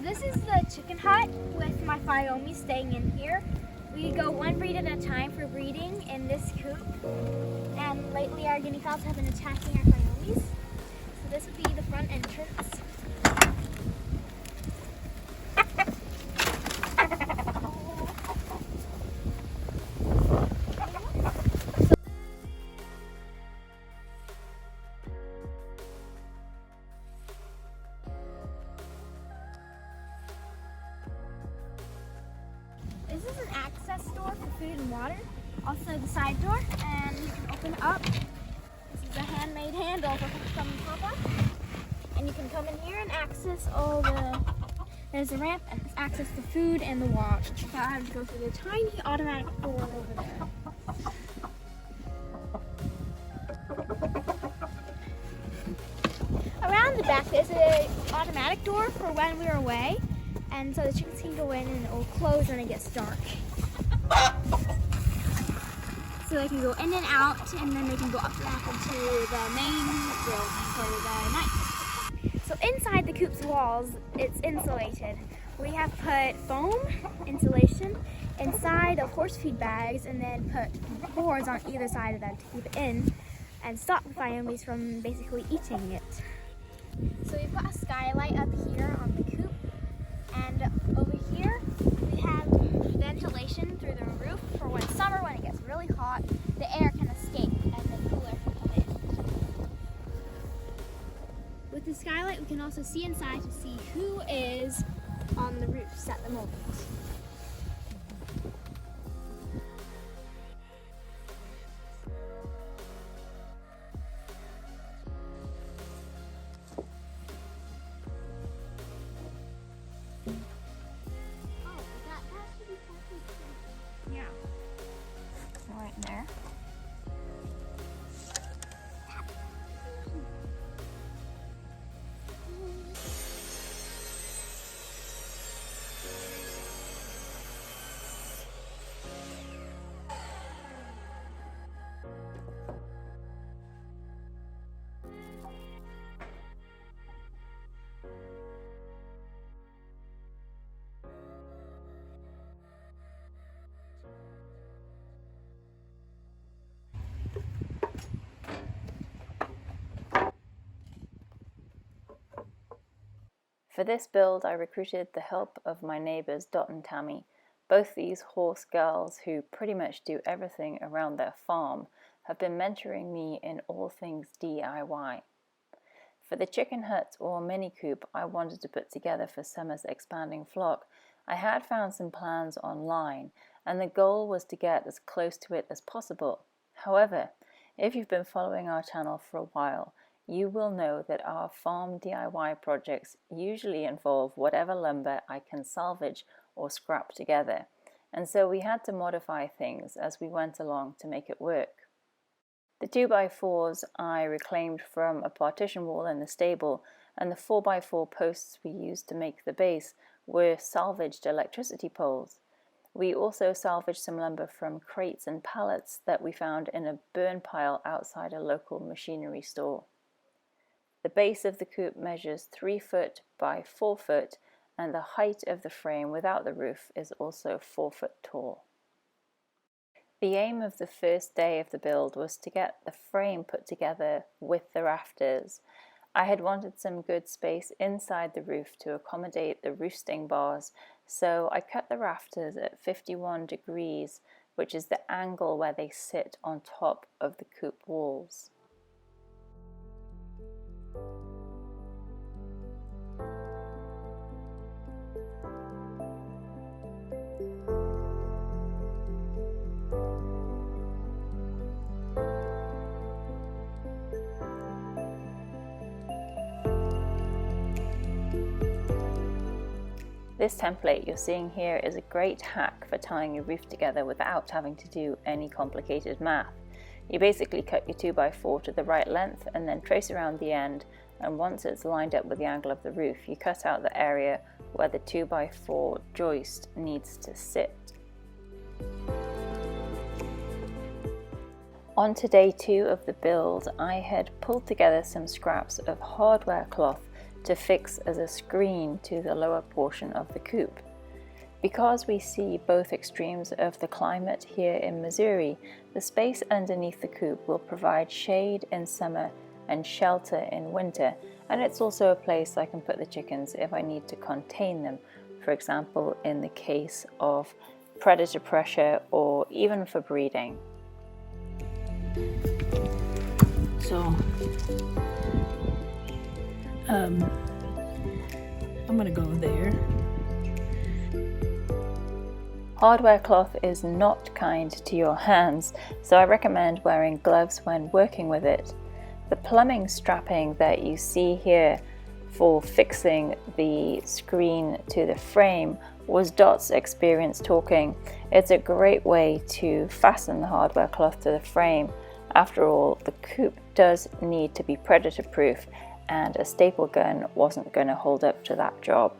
this is the chicken hut with my Fiomis staying in here. We go one breed at a time for breeding in this coop. And lately our guinea fowls have been attacking our Fiomis. So this would be the front entrance. This is an access door for food and water. Also the side door, and you can open up. This is a handmade handle from Papa. And you can come in here and access there's a ramp and access the food and the water. Without having to go through the tiny automatic door over there. Around the back there's an automatic door for when we're away. And so the chickens can go in and it will close when it gets dark. So they can go in and out, and then they can go up back into the main building for the night. So inside the coop's walls, it's insulated. We have put foam insulation inside of horse feed bags and then put boards on either side of them to keep it in and stop the Fiomis from basically eating it. So we've got a skylight up here on the coop. And over here, we have ventilation through the roof for when summer, when it gets really hot, the air can escape and the cool air can come in. With the skylight, we can also see inside to see who is on the roofs at the moment. Yeah. Right there. For this build, I recruited the help of my neighbours Dot and Tammy. Both these horse girls, who pretty much do everything around their farm, have been mentoring me in all things DIY. For the chicken hut or mini coop I wanted to put together for Summer's expanding flock, I had found some plans online, and the goal was to get as close to it as possible. However, if you've been following our channel for a while, you will know that our farm DIY projects usually involve whatever lumber I can salvage or scrap together, and so we had to modify things as we went along to make it work. The 2x4s I reclaimed from a partition wall in the stable, and the 4x4 posts we used to make the base were salvaged electricity poles. We also salvaged some lumber from crates and pallets that we found in a burn pile outside a local machinery store. The base of the coop measures 3 foot by 4 foot, and the height of the frame without the roof is also 4 foot tall. The aim of the first day of the build was to get the frame put together with the rafters. I had wanted some good space inside the roof to accommodate the roosting bars, so I cut the rafters at 51 degrees, which is the angle where they sit on top of the coop walls. This template you're seeing here is a great hack for tying your roof together without having to do any complicated math. You basically cut your 2x4 to the right length and then trace around the end, and once it's lined up with the angle of the roof, you cut out the area where the 2x4 joist needs to sit. On to day 2 of the build, I had pulled together some scraps of hardware cloth to fix as a screen to the lower portion of the coop. Because we see both extremes of the climate here in Missouri, the space underneath the coop will provide shade in summer and shelter in winter, and it's also a place I can put the chickens if I need to contain them, for example in the case of predator pressure or even for breeding. So I'm gonna go there. Hardware cloth is not kind to your hands, so I recommend wearing gloves when working with it. The plumbing strapping that you see here for fixing the screen to the frame was Dot's experience talking. It's a great way to fasten the hardware cloth to the frame. After all, the coop does need to be predator proof, and a staple gun wasn't going to hold up to that job.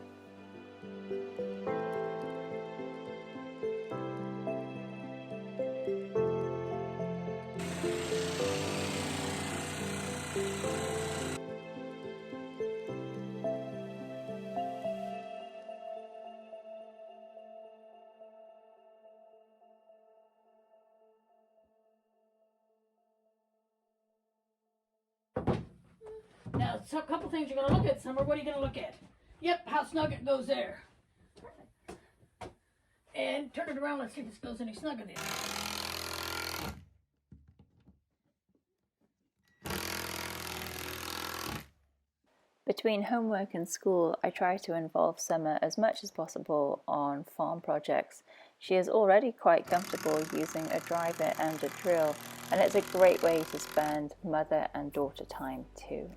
Now, so a couple things you're going to look at, Summer. What are you going to look at? Yep, how snug it goes there. And turn it around. Let's see if it goes any snugger there. Between homework and school, I try to involve Summer as much as possible on farm projects. She is already quite comfortable using a driver and a drill, and it's a great way to spend mother and daughter time too.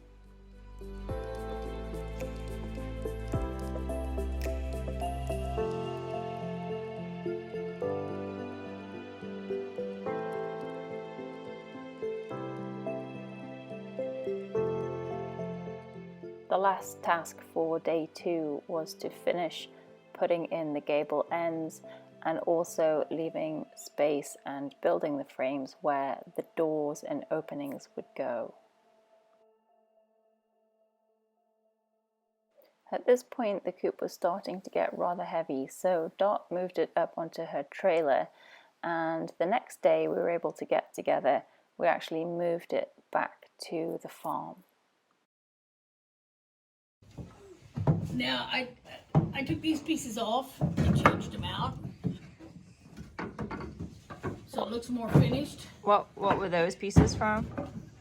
The last task for day 2 was to finish putting in the gable ends and also leaving space and building the frames where the doors and openings would go. At this point, the coop was starting to get rather heavy, so Dot moved it up onto her trailer, and the next day we were able to get together. We actually moved it back to the farm. Now, I took these pieces off and changed them out. So it looks more finished. What were those pieces from?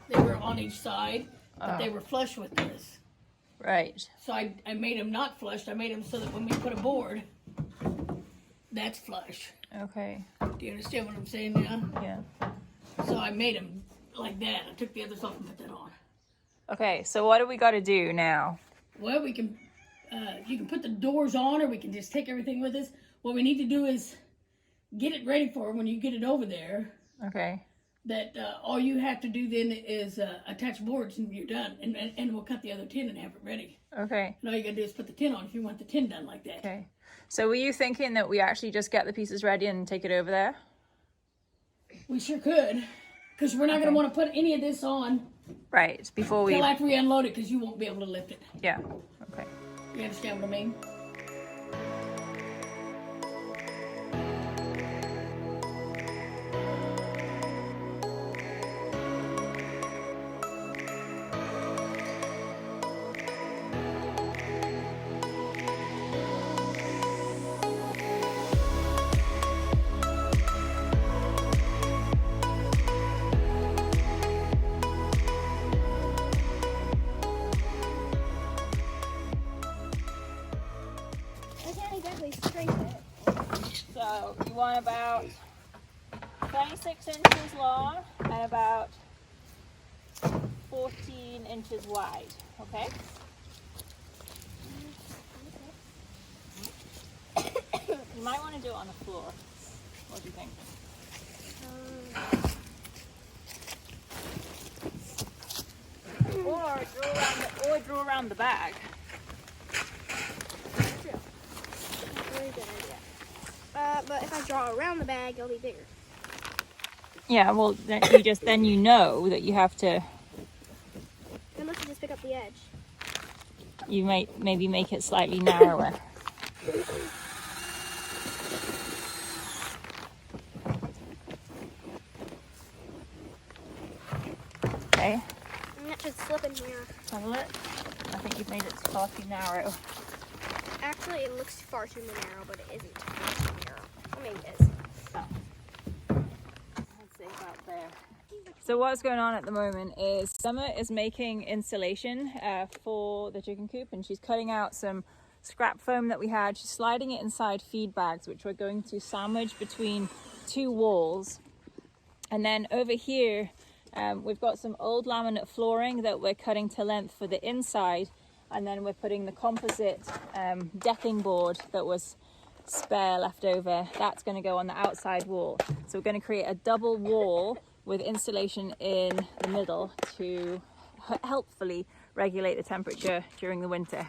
They were on each side, but they were flush with this. Right. So I made them not flushed. I made them so that when we put a board, that's flush. Okay. Do you understand what I'm saying now? Yeah. So I made them like that. I took the others off and put that on. Okay, so what do we got to do now? Well, we can, you can put the doors on, or we can just take everything with us. What we need to do is get it ready for when you get it over there. Okay. That all you have to do then is attach boards and you're done. And we'll cut the other tin and have it ready. Okay. And all you gotta do is put the tin on if you want the tin done like that. Okay. So were you thinking that we actually just get the pieces ready and take it over there? We sure could. Because we're not gonna want to put any of this on Right, before we... till after we unload it, because you won't be able to lift it. Yeah, okay. You understand what I mean? I can't exactly scrape it. So you want about 26 inches long and about 14 inches wide, okay? You might want to do it on the floor. What do you think? Or draw around the bag. True. That's a very good idea. But if I draw around the bag, it'll be bigger. Yeah, well, then you know that you have to. Unless you just pick up the edge. you might maybe make it slightly narrower. Okay. That should slip in here. Have a look. I think you've made it far too narrow. Actually, it looks far too narrow, but it isn't far too narrow. Or maybe it is. I'd say about there. So what's going on at the moment is Summer is making insulation for the chicken coop, and she's cutting out some scrap foam that we had. She's sliding it inside feed bags, which we're going to sandwich between two walls. And then over here, we've got some old laminate flooring that we're cutting to length for the inside, and then we're putting the composite decking board that was spare left over. That's going to go on the outside wall. So we're going to create a double wall with insulation in the middle to helpfully regulate the temperature during the winter.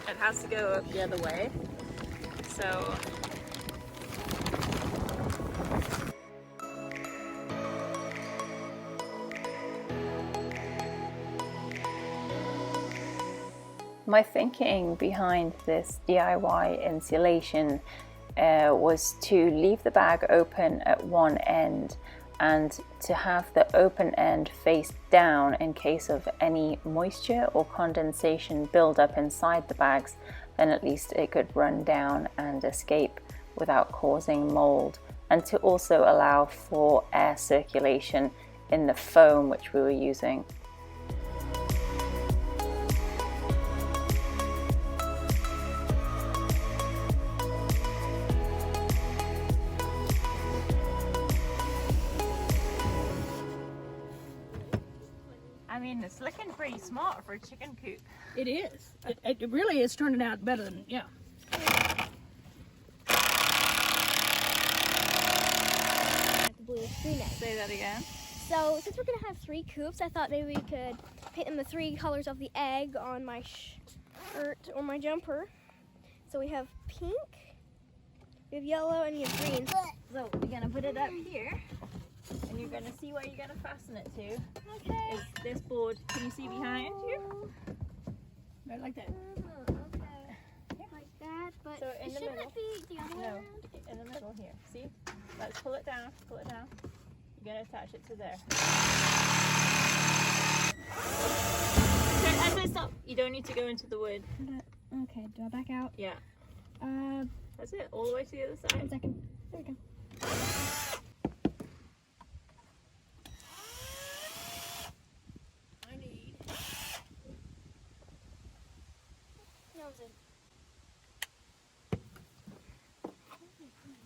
It has to go up the other way, so my thinking behind this DIY insulation was to leave the bag open at one end and to have the open end face down in case of any moisture or condensation build up inside the bags. Then at least it could run down and escape without causing mold, and to also allow for air circulation in the foam which we were using. I mean, it's looking pretty smart for a chicken coop. It is. It really is turning out better than, yeah. The blue screen egg. Say that again. So since we're gonna have 3 coops, I thought maybe we could paint them the 3 colors of the egg on my shirt or my jumper. So we have pink, we have yellow, and we have green. So we're gonna put it up here, and you're gonna see where you're gonna fasten it to. Okay. Is this board. Can you see behind you? Right like that. Okay. Like that, but So in the shouldn't middle. it be the other way No, around? in the middle here. See? Let's pull it down. Pull it down. You're gonna attach it to there. As I stop, you don't need to go into the wood. Okay, do I back out? Yeah. That's it. All the way to the other 1 side. second. There we go. I need. Nose in. What are you doing?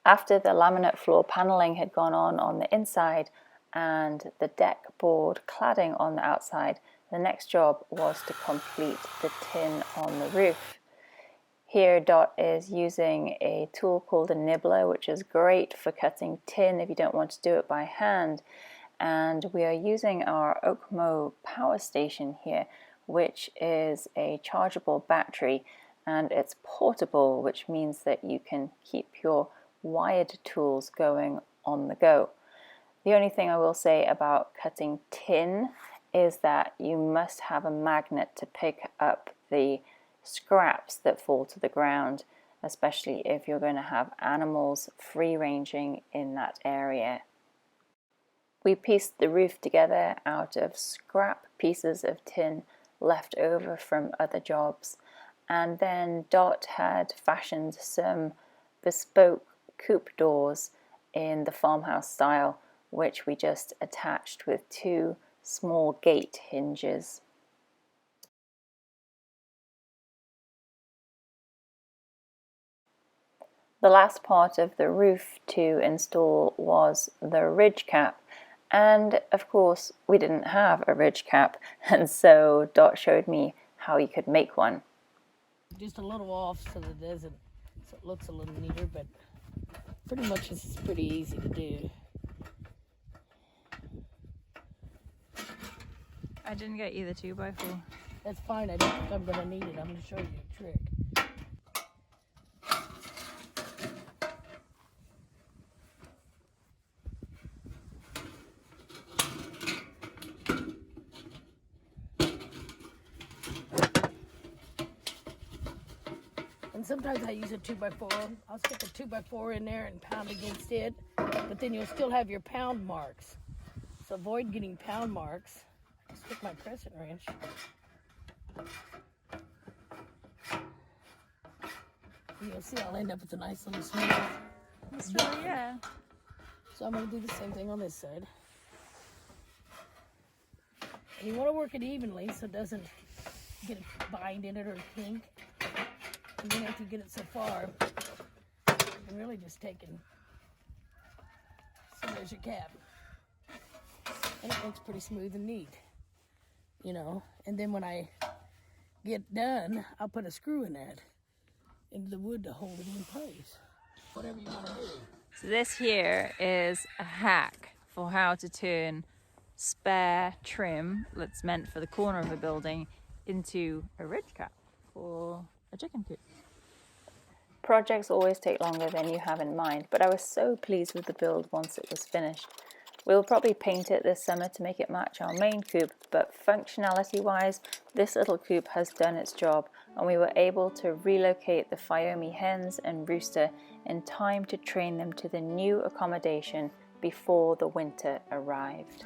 After the laminate floor paneling had gone on the inside and the deck board cladding on the outside, the next job was to complete the tin on the roof. Here Dot is using a tool called a nibbler, which is great for cutting tin if you don't want to do it by hand. And we are using our Okmo power station here, which is a chargeable battery, and it's portable, which means that you can keep your wired tools going on the go. The only thing I will say about cutting tin is that you must have a magnet to pick up the scraps that fall to the ground, especially if you're going to have animals free ranging in that area. We pieced the roof together out of scrap pieces of tin left over from other jobs, and then Dot had fashioned some bespoke coop doors in the farmhouse style, which we just attached with 2 small gate hinges. The last part of the roof to install was the ridge cap, and of course we didn't have a ridge cap, and so Dot showed me how you could make one. Just a little off so that it doesn't, so it looks a little neater, but pretty much this is pretty easy to do. I didn't get you the 2x4. That's fine, I don't think I'm gonna need it. I'm gonna show you a trick. And sometimes I use a 2x4. I'll stick a 2x4 in there and pound against it, but then you'll still have your pound marks. So avoid getting pound marks. I stick my crescent wrench. And you'll see I'll end up with a nice little smooth. Yeah. So I'm going to do the same thing on this side. And you want to work it evenly so it doesn't get a bind in it or kink. And then after you get it so far, you can really just take and, so there's your cap. And it looks pretty smooth and neat, you know. And then when I get done, I'll put a screw in that, into the wood to hold it in place. Whatever you want to do. So this here is a hack for how to turn spare trim that's meant for the corner of a building into a ridge cap for a chicken coop. Projects always take longer than you have in mind, but I was so pleased with the build once it was finished. We'll probably paint it this summer to make it match our main coop, but functionality wise, this little coop has done its job, and we were able to relocate the Fyomi hens and rooster in time to train them to the new accommodation before the winter arrived.